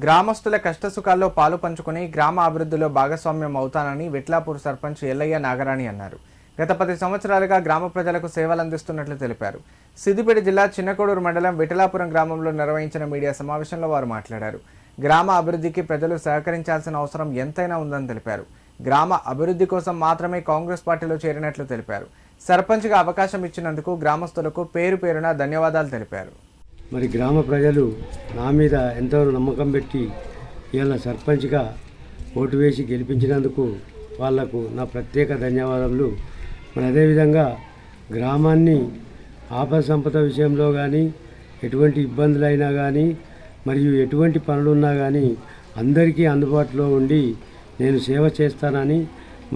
గ్రామస్తుల కష్టసుఖాల్లో పాలు పంచుకుని గ్రామ అభివృద్ధిలో భాగస్వామ్యం అవుతానని విట్లాపూర్ సర్పంచ్ ఎల్లయ్య నాగరాణి అన్నారు. గత 10 సంవత్సరాలుగా గ్రామ ప్రజలకు సేవలు అందిస్తున్నట్లు తెలిపారు. సిద్దిపేట జిల్లా చిన్నకోడూరు మండలం విఠలాపురం గ్రామంలో నిర్వహించిన మీడియా సమావేశంలో వారు మాట్లాడారు. గ్రామ అభివృద్ధికి ప్రజలు సహకరించాల్సిన అవసరం ఎంతైనా ఉందని తెలిపారు. గ్రామ అభివృద్ధి కోసం మాత్రమే కాంగ్రెస్ పార్టీలో చేరినట్లు తెలిపారు. సర్పంచ్గా అవకాశం ఇచ్చినందుకు గ్రామస్తులకు పేరు పేరున ధన్యవాదాలు తెలిపారు. మరి గ్రామ ప్రజలు నా మీద ఎంతో నమ్మకం పెట్టి ఇలా సర్పంచ్గా ఓటు వేసి గెలిపించినందుకు వాళ్లకు నా ప్రత్యేక ధన్యవాదాలు. మరి అదేవిధంగా గ్రామాన్ని ఆపద సంపద విషయంలో కానీ ఎటువంటి ఇబ్బందులైనా కానీ మరియు ఎటువంటి పనులున్నా కానీ అందరికీ అందుబాటులో ఉండి నేను సేవ చేస్తానని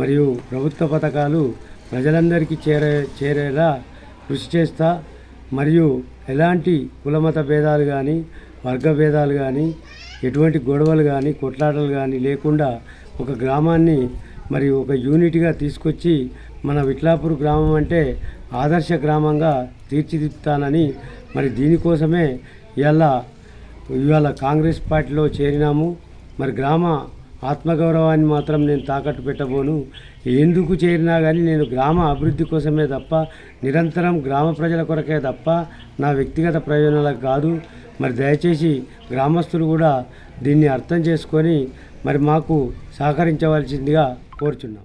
మరియు ప్రభుత్వ పథకాలు ప్రజలందరికీ చేరేలా కృషి చేస్తా. మరియు ఎలాంటి కులమత భేదాలు కానీ వర్గ భేదాలు కానీ ఎటువంటి గొడవలు కానీ కొట్లాటలు కానీ లేకుండా ఒక గ్రామాన్ని మరి ఒక యూనిట్గా తీసుకొచ్చి మన విట్లాపూర్ గ్రామం అంటే ఆదర్శ గ్రామంగా తీర్చిదిద్దుతానని మరి దీనికోసమే ఇవాళ కాంగ్రెస్ పార్టీలో చేరినాము. మరి గ్రామ ఆత్మగౌరవాన్ని మాత్రం నేను తాకట్టు పెట్టబోను. ఎందుకు చేరినా కానీ నేను గ్రామ అభివృద్ధి కోసమే తప్ప నిరంతరం గ్రామ ప్రజల కొరకే తప్ప నా వ్యక్తిగత ప్రయోజనాలకు కాదు. మరి దయచేసి గ్రామస్తులు కూడా దీన్ని అర్థం చేసుకొని మరి మాకు సహకరించవలసిందిగా కోరుచున్నాం.